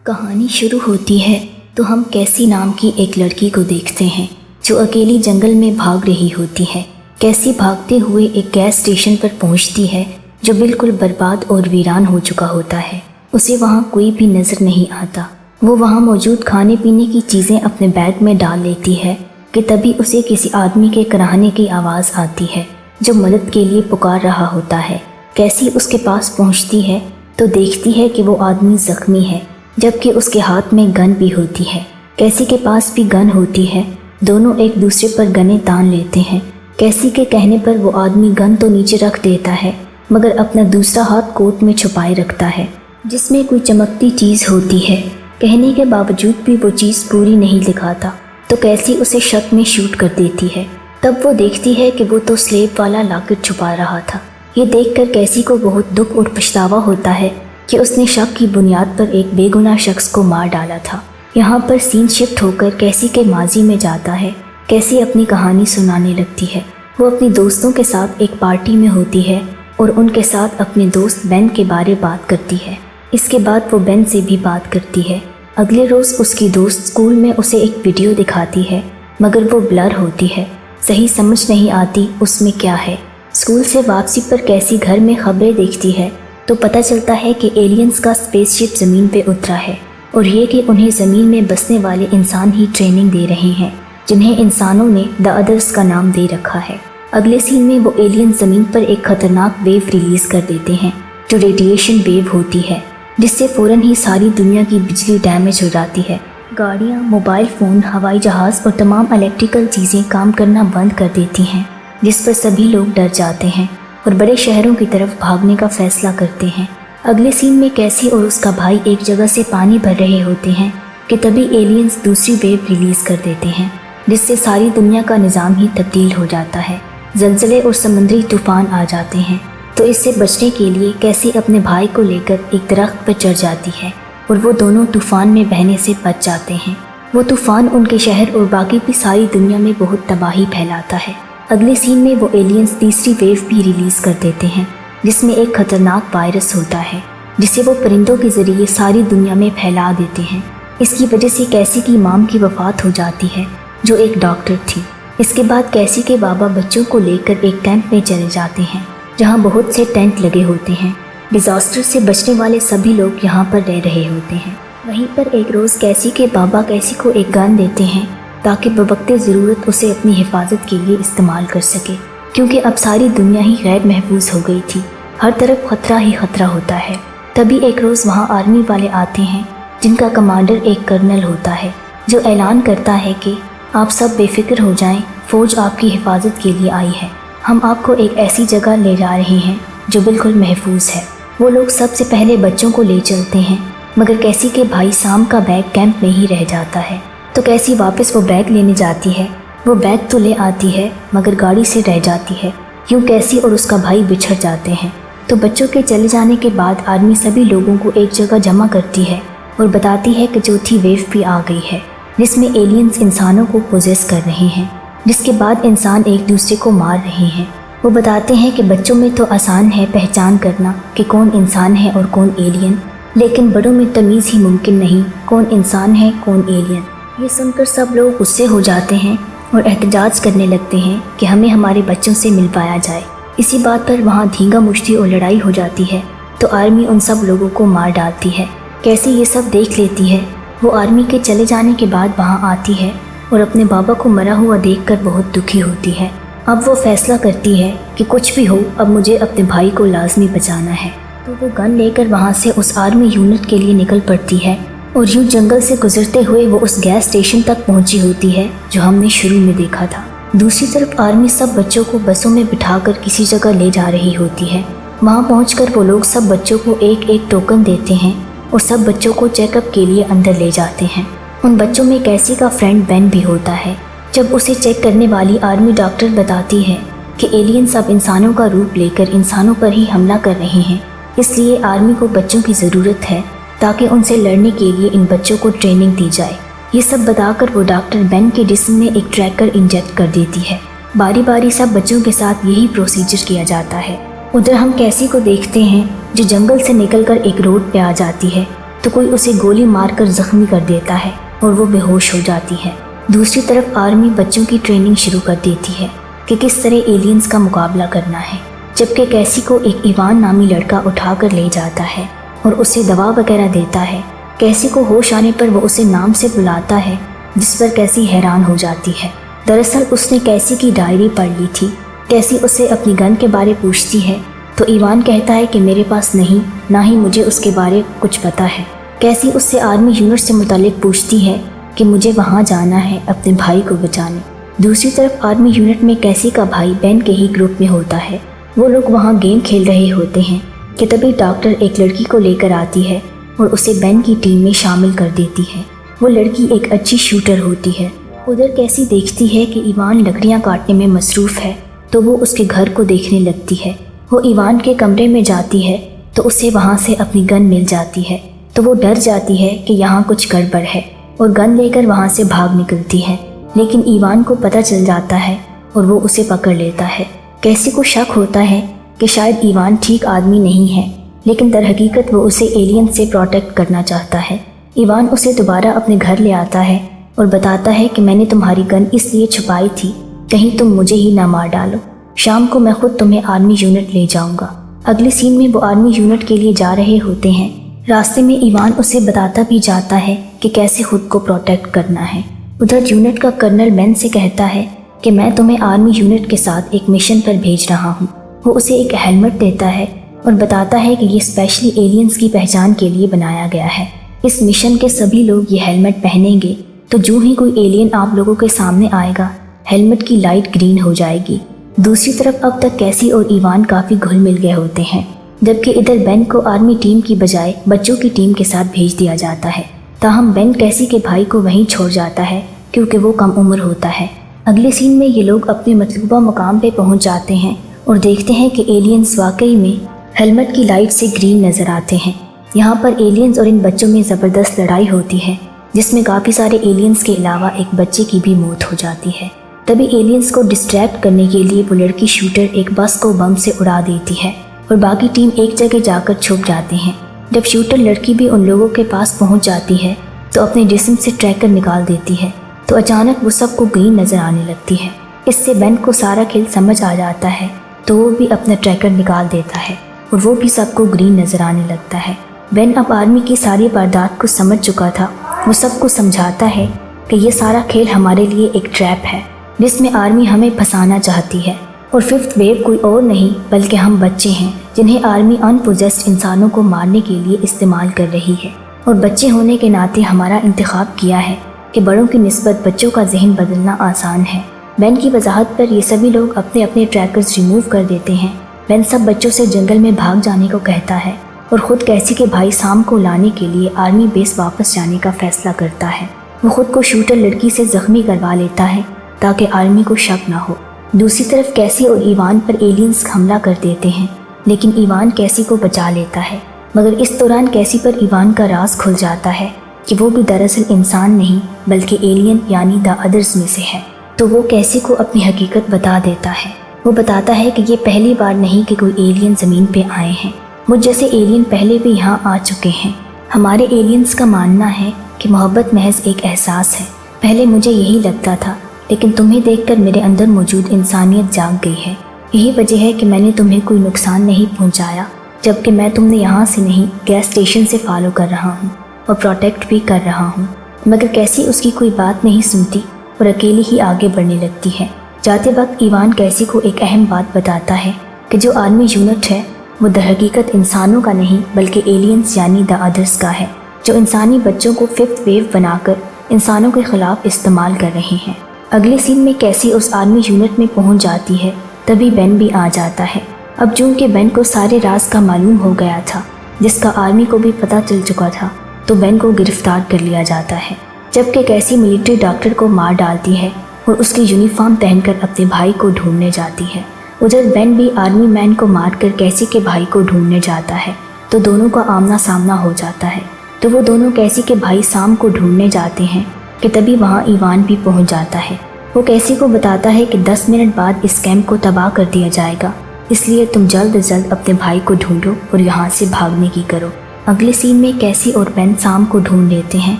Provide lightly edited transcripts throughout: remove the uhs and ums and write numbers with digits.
کہانی شروع ہوتی ہے تو ہم کیسی نام کی ایک لڑکی کو دیکھتے ہیں جو اکیلی جنگل میں بھاگ رہی ہوتی ہے۔ کیسی بھاگتے ہوئے ایک گیس اسٹیشن پر پہنچتی ہے جو بالکل برباد اور ویران ہو چکا ہوتا ہے۔ اسے وہاں کوئی بھی نظر نہیں آتا۔ وہ وہاں موجود کھانے پینے کی چیزیں اپنے بیگ میں ڈال لیتی ہے کہ تبھی اسے کسی آدمی کے کراہنے کی آواز آتی ہے جو مدد کے لیے پکار رہا ہوتا ہے۔ کیسی اس کے پاس پہنچتی ہے تو دیکھتی ہے کہ وہ آدمی زخمی ہے جبکہ اس کے ہاتھ میں گن بھی ہوتی ہے۔ کیسی کے پاس بھی گن ہوتی ہے۔ دونوں ایک دوسرے پر گنیں تان لیتے ہیں۔ کیسی کے کہنے پر وہ آدمی گن تو نیچے رکھ دیتا ہے مگر اپنا دوسرا ہاتھ کوٹ میں چھپائے رکھتا ہے جس میں کوئی چمکتی چیز ہوتی ہے۔ کہنے کے باوجود بھی وہ چیز پوری نہیں دکھاتا تو کیسی اسے شک میں شوٹ کر دیتی ہے۔ تب وہ دیکھتی ہے کہ وہ تو سلیب والا لاکٹ چھپا رہا تھا۔ یہ دیکھ کر کیسی کو بہت دکھ اور پچھتاوا ہوتا ہے کہ اس نے شک کی بنیاد پر ایک بے گناہ شخص کو مار ڈالا تھا۔ یہاں پر سین شفٹ ہو کر کیسی کے ماضی میں جاتا ہے۔ کیسی اپنی کہانی سنانے لگتی ہے۔ وہ اپنی دوستوں کے ساتھ ایک پارٹی میں ہوتی ہے اور ان کے ساتھ اپنے دوست بین کے بارے بات کرتی ہے۔ اس کے بعد وہ بین سے بھی بات کرتی ہے۔ اگلے روز اس کی دوست اسکول میں اسے ایک ویڈیو دکھاتی ہے مگر وہ بلر ہوتی ہے۔ صحیح سمجھ نہیں آتی اس میں کیا ہے۔ اسکول سے واپسی پر کیسی گھر میں خبریں دیکھتی ہے تو پتہ چلتا ہے کہ ایلینز کا اسپیس شپ زمین پہ اترا ہے اور یہ کہ انہیں زمین میں بسنے والے انسان ہی ٹریننگ دے رہے ہیں جنہیں انسانوں نے دی ادرس کا نام دے رکھا ہے۔ اگلے سین میں وہ ایلین زمین پر ایک خطرناک ویو ریلیز کر دیتے ہیں جو ریڈیشن ویو ہوتی ہے جس سے فوراً ہی ساری دنیا کی بجلی ڈیمیج ہو جاتی ہے۔ گاڑیاں، موبائل فون، ہوائی جہاز اور تمام الیکٹریکل چیزیں کام کرنا بند کر دیتی ہیں جس پر سبھی لوگ ڈر جاتے ہیں اور بڑے شہروں کی طرف بھاگنے کا فیصلہ کرتے ہیں۔ اگلے سین میں کیسی اور اس کا بھائی ایک جگہ سے پانی بھر رہے ہوتے ہیں کہ تبھی ایلینز دوسری ویو ریلیز کر دیتے ہیں جس سے ساری دنیا کا نظام ہی تبدیل ہو جاتا ہے۔ زلزلے اور سمندری طوفان آ جاتے ہیں تو اس سے بچنے کے لیے کیسی اپنے بھائی کو لے کر ایک درخت پر چڑھ جاتی ہے اور وہ دونوں طوفان میں بہنے سے بچ جاتے ہیں۔ وہ طوفان ان کے شہر اور باقی بھی ساری دنیا میں بہت تباہی پھیلاتا ہے۔ اگلے سین میں وہ ایلینز تیسری ویو بھی ریلیز کر دیتے ہیں جس میں ایک خطرناک وائرس ہوتا ہے جسے وہ پرندوں کے ذریعے ساری دنیا میں پھیلا دیتے ہیں۔ اس کی وجہ سے کیسی کی مام کی وفات ہو جاتی ہے جو ایک ڈاکٹر تھی۔ اس کے بعد کیسی کے بابا بچوں کو لے کر ایک کیمپ میں چلے جاتے ہیں جہاں بہت سے ٹینٹ لگے ہوتے ہیں۔ ڈیزاسٹر سے بچنے والے سبھی لوگ یہاں پر رہ رہے ہوتے ہیں۔ وہیں پر ایک روز کیسی کے بابا کیسی کو ایک گن دیتے ہیں تاکہ بوقت ضرورت اسے اپنی حفاظت کے لیے استعمال کر سکے کیونکہ اب ساری دنیا ہی غیر محفوظ ہو گئی تھی۔ ہر طرف خطرہ ہی خطرہ ہوتا ہے۔ تبھی ایک روز وہاں آرمی والے آتے ہیں جن کا کمانڈر ایک کرنل ہوتا ہے جو اعلان کرتا ہے کہ آپ سب بے فکر ہو جائیں، فوج آپ کی حفاظت کے لیے آئی ہے۔ ہم آپ کو ایک ایسی جگہ لے جا رہے ہیں جو بالکل محفوظ ہے۔ وہ لوگ سب سے پہلے بچوں کو لے چلتے ہیں مگر کیسی کے بھائی سام کا بیگ کیمپ میں ہی رہ جاتا ہے تو کیسی واپس وہ بیگ لینے جاتی ہے۔ وہ بیگ تو لے آتی ہے مگر گاڑی سے رہ جاتی ہے۔ یوں کیسی اور اس کا بھائی بچھڑ جاتے ہیں تو بچوں کے چلے جانے کے بعد آرمی سبھی لوگوں کو ایک جگہ جمع کرتی ہے اور بتاتی ہے کہ چوتھی ویو بھی آ گئی ہے جس میں ایلینز انسانوں کو پوزیس کر رہے ہیں جس کے بعد انسان ایک دوسرے کو مار رہے ہیں۔ وہ بتاتے ہیں کہ بچوں میں تو آسان ہے پہچان کرنا کہ کون انسان ہے اور کون ایلین، لیکن بڑوں میں تمیز ہی ممکن نہیں کون انسان ہے کون ایلین۔ یہ سن کر سب لوگ غصے ہو جاتے ہیں اور احتجاج کرنے لگتے ہیں کہ ہمیں ہمارے بچوں سے ملوایا جائے۔ اسی بات پر وہاں دھینگا مشتی اور لڑائی ہو جاتی ہے تو آرمی ان سب لوگوں کو مار ڈالتی ہے۔ کیسی یہ سب دیکھ لیتی ہے۔ وہ آرمی کے چلے جانے کے بعد وہاں آتی ہے اور اپنے بابا کو مرا ہوا دیکھ کر بہت دکھی ہوتی ہے۔ اب وہ فیصلہ کرتی ہے کہ کچھ بھی ہو اب مجھے اپنے بھائی کو لازمی بچانا ہے تو وہ گن لے کر وہاں سے اس آرمی یونٹ کے لیے نکل پڑتی ہے اور یوں جنگل سے گزرتے ہوئے وہ اس گیس اسٹیشن تک پہنچی ہوتی ہے جو ہم نے شروع میں دیکھا تھا۔ دوسری طرف آرمی سب بچوں کو بسوں میں بٹھا کر کسی جگہ لے جا رہی ہوتی ہے۔ وہاں پہنچ کر وہ لوگ سب بچوں کو ایک ایک ٹوکن دیتے ہیں اور سب بچوں کو چیک اپ کے لیے اندر لے جاتے ہیں۔ ان بچوں میں کیسی کا فرینڈ بین بھی ہوتا ہے۔ جب اسے چیک کرنے والی آرمی ڈاکٹر بتاتی ہے کہ ایلین سب انسانوں کا روپ لے کر انسانوں پر ہی حملہ کر رہے ہیں، اس لیے آرمی کو بچوں کی ضرورت ہے تاکہ ان سے لڑنے کے لیے ان بچوں کو ٹریننگ دی جائے۔ یہ سب بتا کر وہ ڈاکٹر بین کے جسم میں ایک ٹریکر انجیکٹ کر دیتی ہے۔ باری باری سب بچوں کے ساتھ یہی پروسیجر کیا جاتا ہے۔ ادھر ہم کیسی کو دیکھتے ہیں جو جنگل سے نکل کر ایک روڈ پہ آ جاتی ہے तो कोई उसे गोली मारकर जख्मी कर देता है और वो बेहोश हो जाती है। दूसरी तरफ आर्मी बच्चों की ट्रेनिंग शुरू कर देती है कि किस तरह एलियंस का मुकाबला करना है, जबकि कैसी को एक इवान नामी लड़का उठाकर ले जाता है और उसे दवा वगैरह देता है। कैसी को होश आने पर वो उसे नाम से बुलाता है, जिस पर कैसी हैरान हो जाती है। दरअसल उसने कैसी की डायरी पढ़ ली थी। कैसी उससे अपनी गन के बारे पूछती है तो इवान कहता है कि मेरे पास नहीं, ना ही मुझे उसके बारे कुछ पता है। कैसी उससे आर्मी यूनिट से मुतालिक पूछती है कि मुझे वहाँ जाना है अपने भाई को बचाने। दूसरी तरफ आर्मी यूनिट में कैसी का भाई बेन के ही ग्रुप में होता है। वो लोग वहाँ गेम खेल रहे होते हैं कि तभी डॉक्टर एक लड़की को लेकर आती है और उसे बेन की टीम में शामिल कर देती है। वो लड़की एक अच्छी शूटर होती है। उधर कैसी देखती है कि इवान लकड़ियाँ काटने में मसरूफ़ है तो वो उसके घर को देखने लगती है। वो इवान के कमरे में जाती है तो उसे वहाँ से अपनी गन मिल जाती है, तो वो डर जाती है कि यहाँ कुछ गड़बड़ है और गन लेकर वहाँ से भाग निकलती है। लेकिन इवान को पता चल जाता है और वो उसे पकड़ लेता है। कैसी को शक होता है कि शायद इवान ठीक आदमी नहीं है, लेकिन दर हकीकत वो उसे एलियन से प्रोटेक्ट करना चाहता है। इवान उसे दोबारा अपने घर ले आता है और बताता है कि मैंने तुम्हारी गन इसलिए छुपाई थी कहीं तुम मुझे ही ना मार डालो। शाम को मैं खुद तुम्हें आर्मी यूनिट ले जाऊंगा। अगले सीन में वो आर्मी यूनिट के लिए जा रहे होते हैं। रास्ते में इवान उसे बताता भी जाता है कि कैसे खुद को प्रोटेक्ट करना है। उधर यूनिट का कर्नल बेन से कहता है कि मैं तुम्हें आर्मी यूनिट के साथ एक मिशन पर भेज रहा हूँ। वो उसे एक हेलमेट देता है और बताता है कि ये स्पेशली एलियंस की पहचान के लिए बनाया गया है। इस मिशन के सभी लोग ये हेलमेट पहनेंगे तो जो ही कोई एलियन आप लोगों के सामने आएगा, हेलमेट की लाइट ग्रीन हो जाएगी। दूसरी तरफ अब तक कैसी और इवान काफ़ी घुल मिल गए होते हैं, जबकि इधर बेन को आर्मी टीम की बजाय बच्चों की टीम के साथ भेज दिया जाता है। ताहम बेन कैसी के भाई को वहीं छोड़ जाता है क्योंकि वो कम उम्र होता है। अगले सीन में ये लोग अपने मतलूबा मुकाम पे पहुंच जाते हैं और देखते हैं कि एलियंस वाकई में हेलमेट की लाइट से ग्रीन नज़र आते हैं। यहाँ पर एलियंस और इन बच्चों में ज़बरदस्त लड़ाई होती है, जिसमें काफ़ी सारे एलियंस के अलावा एक बच्चे की भी मौत हो जाती है। तभी एलियंस को डिस्ट्रैक्ट करने के लिए वो लड़की शूटर एक बस को बम से उड़ा देती है और बाकी टीम एक जगह जाकर छुप जाते हैं। जब शूटर लड़की भी उन लोगों के पास पहुंच जाती है तो अपने जिस्म से ट्रैकर निकाल देती है, तो अचानक वो सबको ग्रीन नज़र आने लगती है। इससे बेन को सारा खेल समझ आ जाता है, तो वो भी अपना ट्रैकर निकाल देता है और वो भी सबको ग्रीन नज़र आने लगता है। बेन अब आर्मी की सारी वारदात को समझ चुका था। वो सबको समझाता है कि ये सारा खेल हमारे लिए एक ट्रैप है जिसमें आर्मी हमें फंसाना चाहती है और फिफ्थ वेव कोई और नहीं बल्कि हम बच्चे हैं जिन्हें आर्मी अनपोजेस्ड इंसानों को मारने के लिए इस्तेमाल कर रही है। और बच्चे होने के नाते हमारा इंतखाब किया है कि बड़ों की निस्बत बच्चों का जहन बदलना आसान है। बेन की वजाहत पर ये सभी लोग अपने अपने ट्रैकर्स रिमूव कर देते हैं। बेन सब बच्चों से जंगल में भाग जाने को कहता है और ख़ुद कैसी के भाई साम को लाने के लिए आर्मी बेस वापस जाने का फैसला करता है। वो खुद को शूटर लड़की से ज़ख्मी करवा लेता है ताकि आर्मी को शक ना हो। दूसरी तरफ कैसी और इवान पर एलियंस हमला कर देते हैं, लेकिन इवान कैसी को बचा लेता है। मगर इस दौरान कैसी पर इवान का राज खुल जाता है कि वो भी दरअसल इंसान नहीं बल्कि एलियन यानी द अदर्स में से है। तो वो कैसी को अपनी हकीकत बता देता है। वो बताता है कि ये पहली बार नहीं कि कोई एलियन ज़मीन पे आए हैं। मुझ जैसे एलियन पहले भी यहाँ आ चुके हैं। हमारे एलियंस का मानना है कि मोहब्बत महज एक एहसास है। पहले मुझे यही लगता था, लेकिन तुम्हें देखकर मेरे अंदर मौजूद इंसानियत जाग गई है। यही वजह है कि मैंने तुम्हें कोई नुकसान नहीं पहुँचाया, जबकि मैं तुमने यहाँ से नहीं गैस स्टेशन से फॉलो कर रहा हूँ और प्रोटेक्ट भी कर रहा हूँ। मगर कैसी उसकी कोई बात नहीं सुनती और अकेली ही आगे बढ़ने लगती है। जाते वक्त इवान कैसी को एक अहम बात बताता है कि जो आर्मी यूनिट है वो दरहकीकत इंसानों का नहीं बल्कि एलियंस यानी द अदर्स का है, जो इंसानी बच्चों को फिफ्थ वेव बनाकर इंसानों के खिलाफ इस्तेमाल कर रहे हैं। अगले सीन में कैसी उस आर्मी यूनिट में पहुंच जाती है, तभी बेन भी आ जाता है। अब चूंकि बेन को सारे राज का मालूम हो गया था, जिसका आर्मी को भी पता चल चुका था, तो बेन को गिरफ्तार कर लिया जाता है। जबकि कैसी मिलिट्री डॉक्टर को मार डालती है और उसकी यूनिफॉर्म पहनकर अपने भाई को ढूंढने जाती है। उधर बेन भी आर्मी मैन को मारकर कैसी के भाई को ढूंढने जाता है, तो दोनों का आमना सामना हो जाता है। तो वो दोनों कैसी के भाई साम को ढूंढने जाते हैं कि तभी वहाँ इवान भी पहुँच जाता है। वो कैसी को बताता है कि 10 मिनट बाद इस कैंप को तबाह कर दिया जाएगा, इसलिए तुम जल्द अज जल्द अपने भाई को ढूंढो और यहाँ से भागने की करो। अगले सीन में कैसी और बेन साम को ढूंढ लेते हैं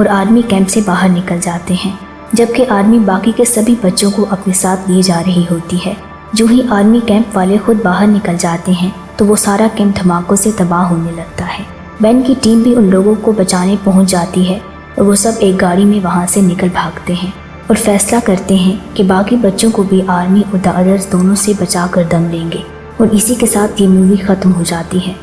और आर्मी कैंप से बाहर निकल जाते हैं, जबकि आर्मी बाकी के सभी बच्चों को अपने साथ लिए जा रही होती है। जो ही आर्मी कैंप वाले खुद बाहर निकल जाते हैं तो वो सारा कैंप धमाकों से तबाह होने लगता है। बेन की टीम भी उन लोगों को बचाने पहुंच जाती है और वो सब एक गाड़ी में वहां से निकल भागते हैं और फैसला करते हैं कि बाकी बच्चों को भी आर्मी और द अदर्स दोनों से बचा कर दम लेंगे। और इसी के साथ ये मूवी ख़त्म हो जाती है।